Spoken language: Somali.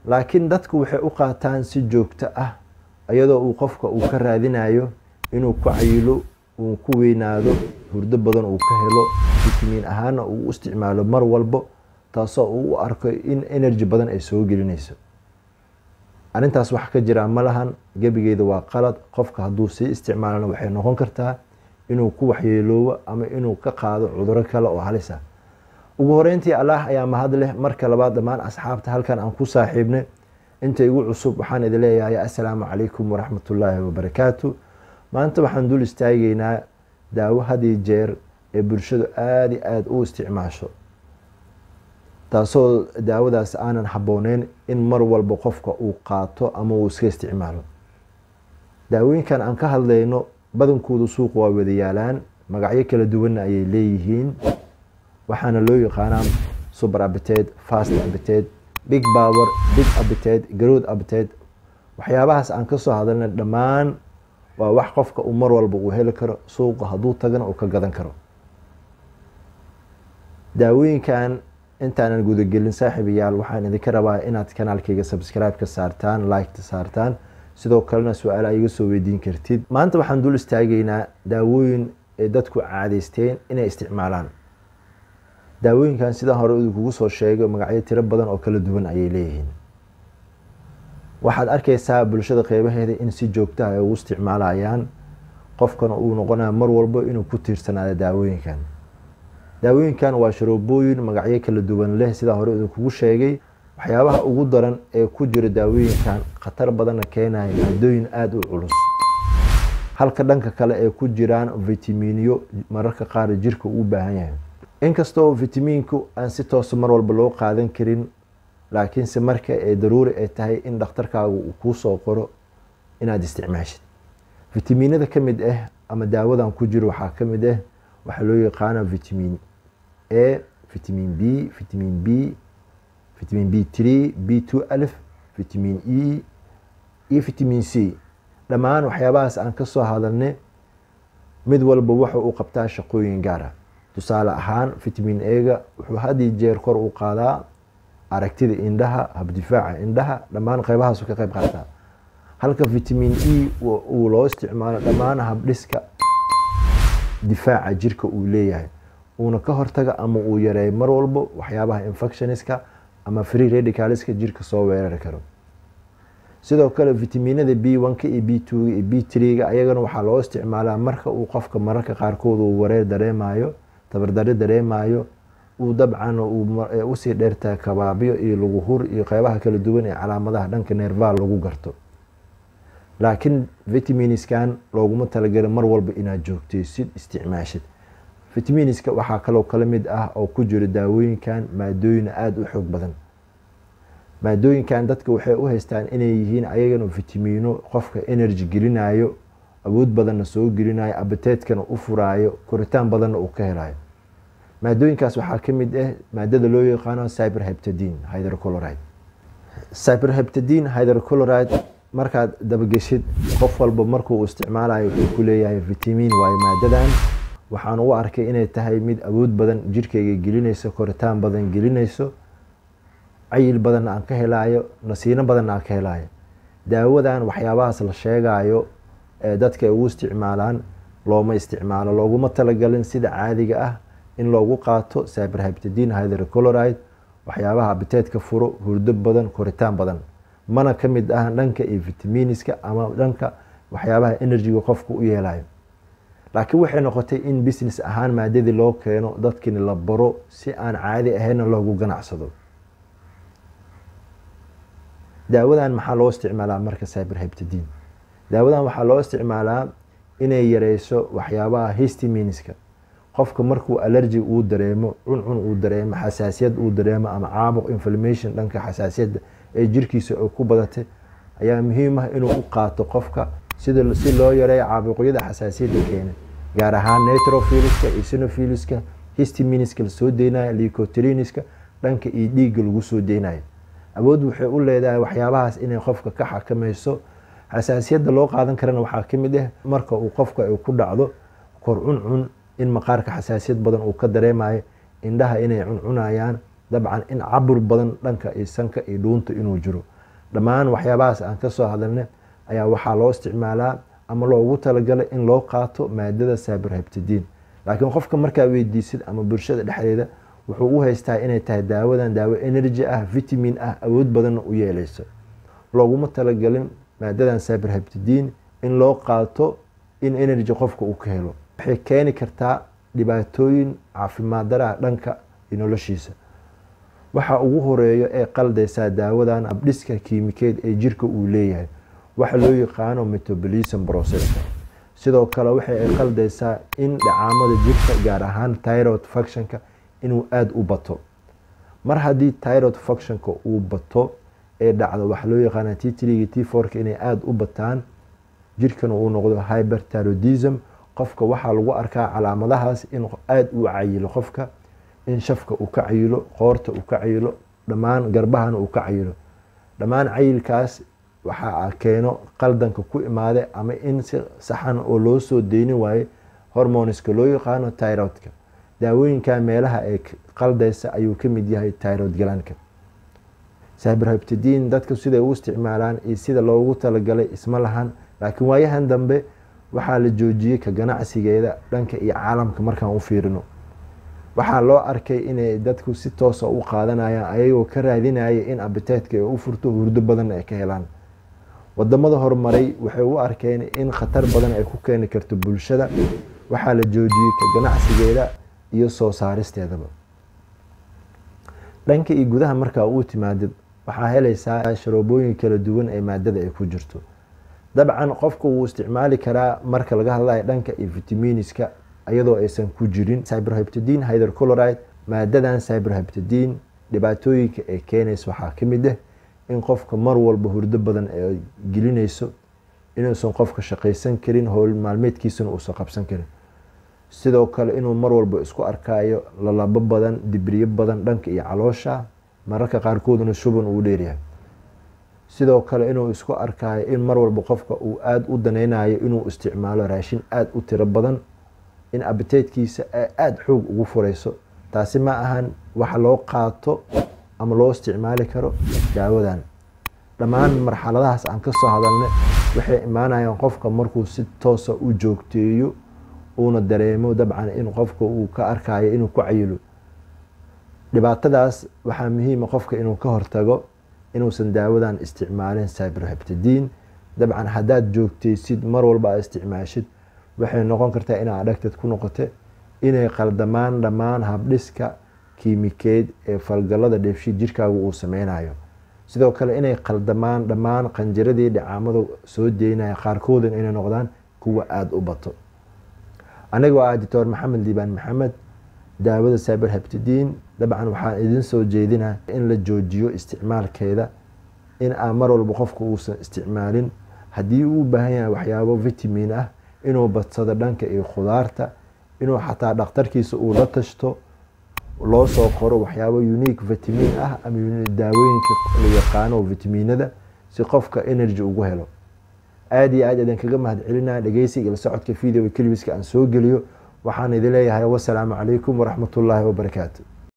laakiin dadku waxay u qaataan si joogto ah iyadoo uu qofka uu ka raadinayo inuu ku cayilo uu ku weynaado hurdo badan uu ka helo vitamin ahaan uu isticmaalo mar walbo taasoo uu u arko in energy badan ay soo gelinayso arintaas wax ka jira ma lahan gabigeeda waa qalad qofka hadduu si isticmaalana waxay noqon kartaa inuu ku waxyeeloobo ama inuu ka qaado cudurro kale oo halis ah ugu horeyntii Allah ayaa mahad leh marka labaad dhamaan asxaabta halkan aan ku saaxiibnay inta igu cusub waxaan idin leeyahay assalaamu calaykum waraxmatullaahi wabarakaatuh maanta waxaan dul istaagaynaa daawo hadii jeer ee bulshadu aad u isticmaasho taasoo daawadaas aanan habbooneyn in mar walba qofka uu qaato ama uu iska isticmaalo daawooyinkan aan ka hadlayno badankoodu suuq waa wada yaalaan magacyo kala duwan ayay leeyihiin waxaana loo yaqaanaa super appetite, fast appetite, big power, big appetite, growth appetite waxyaabahaas aan ka soo hadalnay dhammaan waa wax qofka uu mar walba uu heli karo suuqa hadduu tagana uu ka gadan karo daawooyinkan intaanan gudagelin saaxiibayaal waxaan idinka rabaa inaad kanaalkayga subscribe ka saartaan like ta saartaan sidoo kalena su'aalo iga soo weydiin kartid maanta waxaan dul istaagaynaa daawooyin ee dadku caadaysteen inay isticmaalaan daawooyinkan sida hore kugu soo sheegay magacyo tiro badan oo kala duwan ayay leeyihiin waxaad arkaysaa bulshada qeybaheeda in si joogto ah ay ugu isticmaalayaan qofkana uu noqonayo mar walba inuu ku tiirsanaado daawooyinkan waa sharoobooyin magacyo kala duwan leh sida hore kugu sheegay waxyaabaha ugu daran ee ku jira daawooyinkan khatar badan keenaya maadooyin aad u culus halka dhanka kale ay ku jiraan vitaminiyo mararka qaar jirka u baahan yahay inkastoo vitaminku aan si toos mar walba loo qaadan karin laakiin se marka ay daruuri ay tahay in dhakhtarkaagu uu kuu soo qoro inaad isticmaashid vitaminada ka mid ah ama daawadan ku jiro waxaa ka mid ah waxaa loo yaqaana vitamin A, vitamin B, vitamin B, vitamin B3, B2 alif, vitamin E iyo vitamin C dhammaan waxyaabahaas aan ka soo hadalnay mid walba waxa uu qabtaa shaqooyin gaar ah tusaale ahaan vitamin A-ga wuxuu hadii jeer kor u qaadaa aragtida indhaha habdifaaca indhaha dhammaan qaybahaas ka qayb qaataa halka vitamin E uu loo isticmaalo dhammaan habdhiska difaaca jirka uu leeyahay uuna ka hortaga ama uu yareeyo mar walba waxyaabaha infectionska ama free radicalska jirka soo weerari karo sidoo kale vitaminada B1 iyo B2 iyo B3 ayagana waxaa loo isticmaalaa marka uu qofka mararka qaarkood uu wareer dareemayo tabardare dareemayo uu dabcan uu sii dheertaa kabaabyo iyo lagu hur iyo qaybaha kala duwan ee calaamadaha dhanka nerval lagu garto laakiin vitaminiskan looguma talagalin mar walba inaad joogtaysid isticmaashid vitaminiska waxaa kaloo kala mid ah oo ku jira daawooyinkan maadooyin aad u xoog badan maadooyinkan dadka waxay u haystaan inay yihiin ayagana vitamino qofka energy gelinayo awood badanna soo gelinayo appetite-kana u furaayo koritaan badanna uu ka helayo maadooyinkaas waxaa ka mid ah maadada loo yaqaano cyperheptadine hydrochloride cyperheptadine hydrochloride markaad dabageshid qof walba markuu isticmaalayo wuxuu ku leeyahay vitamin waayo maadadan waxaan u arkay inay tahay mid awood badan jirkayga gelinayso koritaan badan gelinayso cayil badan aan ka helayo nasiino badan aan ka helayo daawadan waxyaabahaas la sheegayo ee dadka ugu isticmaalaan looma isticmaalo looguma talagalin sida caadiga ah in loogu qaato cyperheptadine hydrochloride waxyaabaha appetite-ka furo hurdo badan koritaan badan mana ka mid ah dhanka iyo vitaminiska ama dhanka waxyaabaha energy-ga qofku u yeelayo laakiin waxay noqotay in business ahaan maadadii loo keeno dadkina la baro si aan caadi ahayn loogu ganacsado daawadan maxaa loo isticmaalaa marka cyperheptadine daawadan waxaa loo isticmaalaa inay yareyso waxyaabaha histaminiska qofka markuu allergy uu dareemo cuncun uu dareemo xasaasiyad uu dareemo ama caabuq inflammation dhanka xasaasiyadda ee jirkiisa oo ku badatay ayaa muhiim ah inuu u qaato qofka si loo yareeyo caabuqyada xasaasiyadda keena gaar ahaan neutrophilska eosinophilska histaminiska la soo deynayo leukotrieska dhanka iyo dhiigga lagu soo deynayo awood waxay u leedahay waxyaabahaas inay qofka ka xakamayso xasaasiyadda loo qaadan karana waxaa ka mid ah marka uu qofka ay ku dhacdo kor cuncun in maqaarka xasaasiyad badan uu ka dareemayo indhaha inay cuncunayaan dabcan in cabur badan dhanka iyo sanka iyo dhuunta inuu jiro dhammaan waxyaabahaas aan ka soo hadalnay ayaa waxaa loo isticmaalaa ama loogu talagalay in loo qaato maadada cyberheptidine. laakiin qofka markaa weydiisid ama bulshada dhexdeeda wuxuu u haystaa inay tahay daawadan daawo energy ah, vitamin ah, awood badanna u yeelayso. looguma talagalin maadadan cyberheptidine in loo qaato in energy qofka uu ka helo. waxay keeni kartaa dhibaatooyin caafimaad dara dhanka noloshiisa. waxa ugu horeeyo ee qaldaysaa daawadan abdhiska kiimikeed ee jirka uu leeyahay, waxa loo yaqaano metabolism process. sidoo kale waxay qaldaysaa in dhacaamada jirka gaar ahaan thyroid functionka inuu aad u bato. mar haddii thyroid functionka uu bato ee dhacdo waxa loo yaqaana T3 iyo T4 inay aad u bataan, jirkana uu noqdo hyperthyroidism. qofka waxaa lagu arkaa calaamadahaas in aad u cayilo, qofka in shafka uu ka cayilo, qoorta uu ka cayilo, dhammaan garbahana uu ka cayilo. dhammaan cayilkaas waxaa keeno qaldanka ku imaade ama in si saxan oo loo soo deyni waaye hormoneska loo yaqaano thyroidka. daawooyinka meelaha ee qaldaysa ayuu ka mid yahay thyroid glandka. cyberheptidine dadka siday u isticmaalaan iyo sida loogu talagalay isma lahan, laakiin waayahan dambe waxaa la joojiyey ka ganacsigeeda dhanka iyo caalamka. markaan u fiirino waxaa loo arkay inay dadku si toosa u qaadanayaan ayagoo ka raadinaya in appetite-ka ay u furto, hurdo badan ay ka helaan. wadamada horumaray waxay u arkeen in khatar badan ay ku keeni karto bulshada. waxaa la joojiyey ka ganacsigeeda iyo soo saaristeedaba. dhanka iyo gudaha markaa uu timaadid waxaa helaysaa sharoobooyin kala duwan ee maadada ay ku jirto. dabcan qofku wuu isticmaali karaa marka laga hadlayo dhanka iyo vitaminiska iyadoo aysan ku jirin cyberheptidine hydrochloride. maadadan cyberheptidine dhibaatooyinka ay keenayso waxaa ka mid ah in qofka mar walba hurdo badan ay gelinayso, inuusan qofka shaqaysan karin, howl maalmeedkiisana uusan qabsan karin. sidoo kale inuu mar walba isku arkayo lalabo badan, dibriyo badan dhanka iyo caloosha, mararka qaarkoodna shuban uu dheeryahay. sidoo kale inuu isku arkayo in mar walba qofka uu aad u danaynayo inuu isticmaalo raashin aad u tiro badan, in appetite-kiisa ay aad xoog ugu furayso. taasi ma ahan waxa loo qaato ama loo isticmaali karo daawadan. dhammaan marxaladahaas aan ka soo hadalnay waxay imaanayaan qofka markuu si toosa u joogteeyo uuna dareemo dabcan in qofka uu ka arkayo inuu ku cayilo. dhibaatadaas waxaa muhiima qofka inuu ka hortago inuusan daawadan isticmaalin cyberheptidine. dabcan haddaad joogteysid mar walba aad isticmaashid waxay noqon kartaa inaad adhagtad ku noqote inay qaldamaan dhammaan habdhiska kiimikeed ee falgalada dheefshiid jirkaaga uu sameynayo. sidoo kale inay qaldamaan dhammaan qanjiradii dhacaamada soo deynaya qaarkoodan inay noqdaan kuwa aada u bato. aniga waa Dr. Maxamed Liibaan Maxamed. daawada cyberheptidine dabcan waxaan idin soo jeedinaa in la joojiyo isticmaalkeeda, in aan mar walba qofka uusan isticmaalin. haddii uu u baahan yahay waxyaabo vitamin ah inuu badsado dhanka iyo khudaarta, inuu xataa dhakhtarkiisa uu la tashto, loo soo qoro waxyaabo unique vitamin ah ama daawooyinka la yaqaano vitaminada si qofka energy ugu helo. aad iyo aad idin kaga mahad celinaa dhageysiga la socodka video clipska aan soo geliyo. waxaan idin leeyahay wassalaamu calaykum waraxmatullaahi wabarakaatu.